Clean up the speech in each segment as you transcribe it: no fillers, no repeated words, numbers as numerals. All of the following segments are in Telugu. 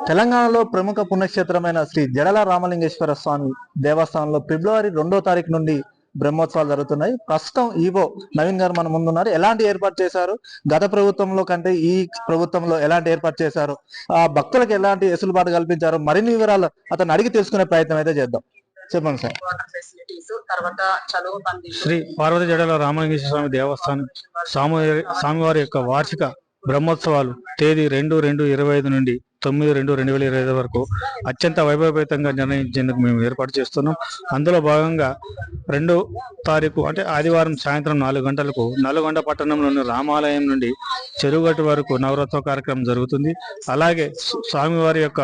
తెలంగాణలో ప్రముఖ పుణ్యక్షేత్రమైన శ్రీ జడల రామలింగేశ్వర స్వామి దేవస్థానంలో ఫిబ్రవరి 2వ తారీఖు నుండి బ్రహ్మోత్సవాలు జరుగుతున్నాయి. ప్రస్తుతం ఈవో నవీన్ గారు మన ముందున్నారు. ఎలాంటి ఏర్పాటు చేశారు, గత ప్రభుత్వంలో కంటే ఈ ప్రభుత్వంలో ఎలాంటి ఏర్పాటు చేశారు, ఆ భక్తులకు ఎలాంటి వెసులుబాటు కల్పించారు, మరిన్ని వివరాలు అతను అడిగి తెలుసుకునే ప్రయత్నం అయితే చేద్దాం. చెప్పండి సార్. శ్రీ పార్వతి జడల రామలింగేశ్వర స్వామి దేవస్థానం స్వామివారి యొక్క వార్షిక బ్రహ్మోత్సవాలు తేదీ 2/2/25 నుండి 9/2/2025 వరకు అత్యంత వైభవపేతంగా నిర్ణయించేందుకు మేము ఏర్పాటు చేస్తున్నాం. అందులో భాగంగా 2వ తారీఖు అంటే ఆదివారం సాయంత్రం 4 గంటలకు నల్గొండ పట్టణంలోని రామాలయం నుండి చెరువుగట్టు వరకు నవరాత్రి కార్యక్రమం జరుగుతుంది. అలాగే స్వామివారి యొక్క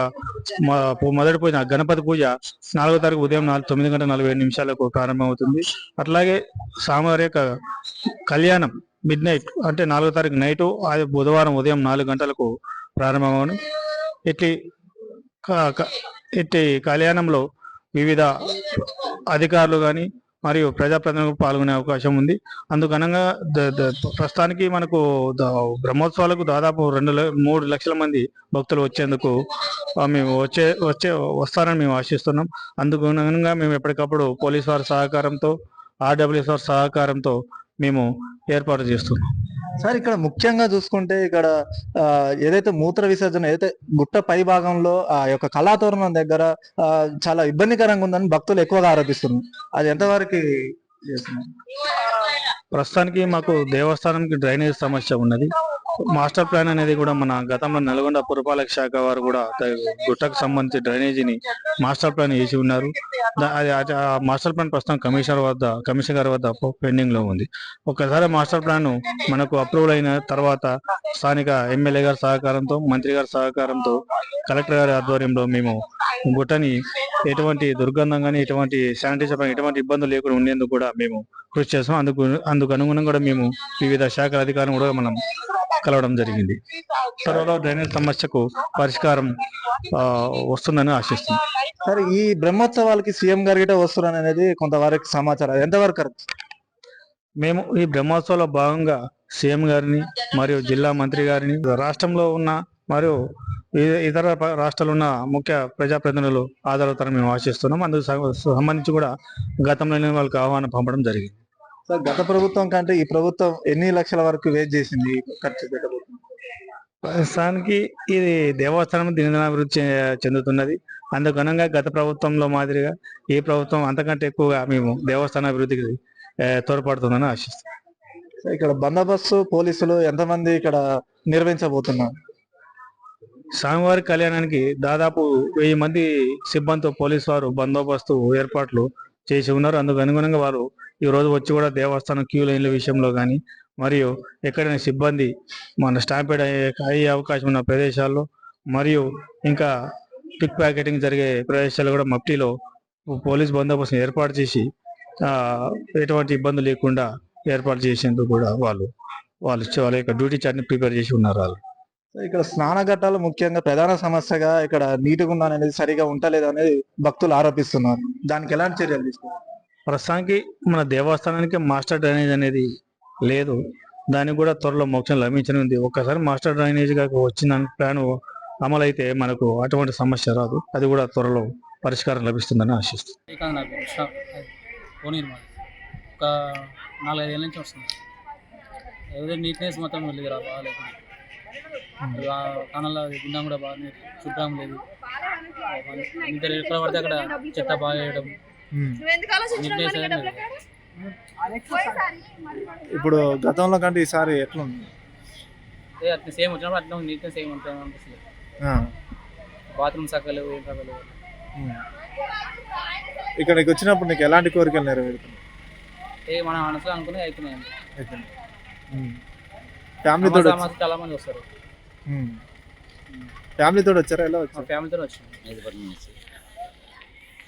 మొదటి పూజ గణపతి పూజ 4వ తారీఖు ఉదయం 9:47 ప్రారంభమవుతుంది. అట్లాగే స్వామివారి యొక్క కళ్యాణం మిడ్-నైట్ అంటే 4వ తారీఖు నైటు బుధవారం ఉదయం 4 గంటలకు ప్రారంభమవును. ఇట్టి కళ్యాణంలో వివిధ అధికారులు కానీ మరియు ప్రజాప్రతినిధులు పాల్గొనే అవకాశం ఉంది. అందుకనంగా ప్రస్తుతానికి మనకు బ్రహ్మోత్సవాలకు దాదాపు 3 లక్షల మంది భక్తులు వచ్చేందుకు మేము వస్తారని మేము ఆశిస్తున్నాం. అందుకనంగా మేము ఎప్పటికప్పుడు పోలీసు వారి సహకారంతో RWS వారి సహకారంతో మేము ఏర్పాటు చేస్తున్నాం. సార్, ఇక్కడ ముఖ్యంగా చూసుకుంటే ఇక్కడ ఏదైతే మూత్ర విసర్జన ఏదైతే గుట్ట పై భాగంలో ఆ యొక్క కళాతోరణం దగ్గర చాలా ఇబ్బందికరంగా ఉందని భక్తులు ఎక్కువగా ఆరోపిస్తున్నారు. అది ఎంతవరకు చేస్తున్నారు? ప్రస్తుతానికి మాకు దేవస్థానానికి డ్రైనేజ్ సమస్య ఉన్నది. మాస్టర్ ప్లాన్ అనేది కూడా మన గతంలో నల్గొండ పురపాలక శాఖ వారు కూడా గుట్టకు సంబంధించి డ్రైనేజీని మాస్టర్ ప్లాన్ చేసి ఉన్నారు. మాస్టర్ ప్లాన్ ప్రస్తుతం కమిషనర్ గారి వద్ద పెండింగ్ లో ఉంది. ఒకసారి మాస్టర్ ప్లాన్ మనకు అప్రూవల్ అయిన తర్వాత స్థానిక ఎమ్మెల్యే గారి సహకారంతో, మంత్రి గారి సహకారంతో, కలెక్టర్ గారి ఆధ్వర్యంలో మేము గుట్టని ఎటువంటి దుర్గంధం కానీ ఎటువంటి శానిటైజర్ ఎటువంటి ఇబ్బందులు లేకుండా ఉండేందుకు కూడా మేము కృషి చేస్తాం. అందుకు అనుగుణంగా కూడా మేము వివిధ శాఖల అధికారులను కూడా మనం కలవడం జరిగింది. త్వరలో డ్రైనేజ్ సమస్యకు పరిష్కారం వస్తుందని ఆశిస్తుంది. సరే, ఈ బ్రహ్మోత్సవాలకి సీఎం గారు గిట్ట వస్తున్నారు అనేది కొంతవరకు సమాచారం, ఎంతవరకు కరెక్ట్? మేము ఈ బ్రహ్మోత్సవంలో భాగంగా సీఎం గారిని మరియు జిల్లా మంత్రి గారిని, రాష్ట్రంలో ఉన్న మరియు ఇతర రాష్ట్రాల్లో ఉన్న ముఖ్య ప్రజాప్రతినిధులు హాజరవుతారని మేము ఆశిస్తున్నాం. అందుకు సంబంధించి కూడా గతంలోనే వాళ్ళకి ఆహ్వానం పంపడం జరిగింది. సార్, గత ప్రభుత్వం కంటే ఈ ప్రభుత్వం ఎన్ని లక్షల వరకు వేస్ట్ చేసింది ఖర్చు పెట్టబోతుంది? ప్రస్తుతానికి ఇది దేవస్థానం దినదినాభివృద్ధి చెందుతున్నది. అందుకనంగా గత ప్రభుత్వంలో మాదిరిగా ఈ ప్రభుత్వం అంతకంటే ఎక్కువగా మేము దేవస్థాన అభివృద్ధికి తోడ్పడుతుందని ఆశిస్తున్నాం. ఇక్కడ బందోబస్తు పోలీసులు ఎంతమంది ఇక్కడ నిర్వహించబోతున్నారు? స్వామివారి కళ్యాణానికి దాదాపు 1000 మంది సిబ్బందితో పోలీసు వారు బందోబస్తు ఏర్పాట్లు చేసి ఉన్నారు. అందుకు అనుగుణంగా వారు ఈ రోజు వచ్చి కూడా దేవస్థానం క్యూ లైన్ల విషయంలో కానీ మరియు ఎక్కడైనా సిబ్బంది మన స్టాంపేడ్ అయ్యే అవకాశం ఉన్న ప్రదేశాల్లో మరియు ఇంకా పిక్ ప్యాకెటింగ్ జరిగే ప్రదేశాలు కూడా మఫ్టీలో పోలీస్ బందోబస్తు ఏర్పాటు చేసి ఎటువంటి ఇబ్బంది లేకుండా ఏర్పాటు చేసేందుకు కూడా వాళ్ళ యొక్క డ్యూటీ చార్ట్ని ప్రిపేర్ చేసి ఉన్నారు. వాళ్ళు ఇక్కడ స్నాన ఘట్టాలు ముఖ్యంగా ప్రధాన సమస్యగా ఇక్కడ నీటిగా ఉందని అనేది సరిగా ఉంటలేదు అనేది భక్తులు ఆరోపిస్తున్నారు. దానికి ఎలాంటి చర్యలు తీసుకోవాలి? ప్రస్తుతానికి మన దేవస్థానానికి మాస్టర్ డ్రైనేజ్ అనేది లేదు. దానికి కూడా త్వరలో మోక్షం లభించనుంది. ఒక్కసారి మాస్టర్ డ్రైనేజ్ గా వచ్చిన ప్లాన్ అమలైతే మనకు అటువంటి సమస్య రాదు. అది కూడా త్వరలో పరిష్కారం లభిస్తుందని ఆశిస్తుంది. ఒక 4-5 ఏళ్ళ నుంచి వస్తుంది. ఏదో నీట్నెస్ మొత్తం వెళ్ళి బాగాలేదు. కానాల గుండం కూడా బాగా శుభ్రం లేదు. ఇద్దరు ఎక్కడ పడితే అక్కడ చెత్త బాగా వేయడం. ఇప్పుడు గతంలో కంటే ఈసారి ఎట్లా ఉంది? అట్లా సేమ్ వచ్చినప్పుడు అట్లా నీట్నెస్ ఏమి ఉంటుంది అనిపిస్తుంది. బాత్రూమ్ సక్కలేవు, ఏం సక్కలేవు. ఇక్కడికి వచ్చినప్పుడు నీకు ఎలాంటి కోరికలు నెరవేరుతుంది? మన మనసులో అనుకుని అవుతున్నాయి. ఫ్యామిలీతో చాలా మంది వస్తారు. ఫ్యామిలీతో వచ్చారా? ఎలా వచ్చారు? ఫ్యామిలీతో వచ్చాను.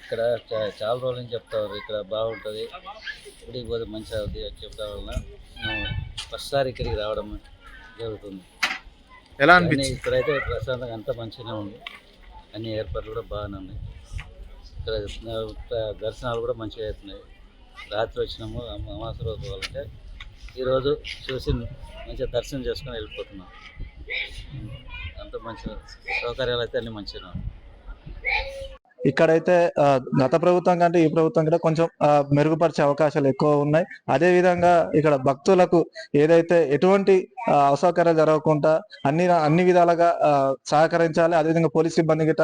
ఇక్కడ చాలా రోజులు అని చెప్తారు ఇక్కడ బాగుంటుంది, ఇక్కడికి పోతే మంచిగా అవుతుంది అని చెప్పడం వలన మేము ఫస్ట్సారి ఇక్కడికి రావడం జరుగుతుంది. ఎలా అనిపించింది? ఇక్కడైతే ప్రశాంతంగా అంతా మంచిగానే ఉంది. అన్ని ఏర్పాట్లు కూడా బాగానే ఉన్నాయి. ఇక్కడ దర్శనాలు కూడా మంచిగా అవుతున్నాయి. రాత్రి వచ్చినాము అమావాస్య రోజు పోవాలంటే ఈరోజు చూసి మంచిగా దర్శనం చేసుకొని వెళ్ళిపోతున్నాం. అంత మంచిగా సౌకర్యాలు అయితే అన్ని మంచిగా ఉన్నాయి. ఇక్కడైతే గత ప్రభుత్వం కంటే ఈ ప్రభుత్వం కూడా కొంచెం మెరుగుపరిచే అవకాశాలు ఎక్కువ ఉన్నాయి. అదే విధంగా ఇక్కడ భక్తులకు ఏదైతే ఎటువంటి అసౌకర్యాలు జరగకుండా అన్ని విధాలుగా సహకరించాలి. అదేవిధంగా పోలీస్ సిబ్బంది గిట్ట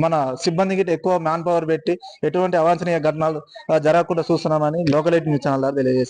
మన సిబ్బంది గిట్ట ఎక్కువ మ్యాన్ పవర్ పెట్టి ఎటువంటి అవాంఛనీయ ఘటనలు జరగకుండా చూస్తున్నామని లోకల్ 8 న్యూస్ ఛానల్ ద్వారా తెలియజేశారు.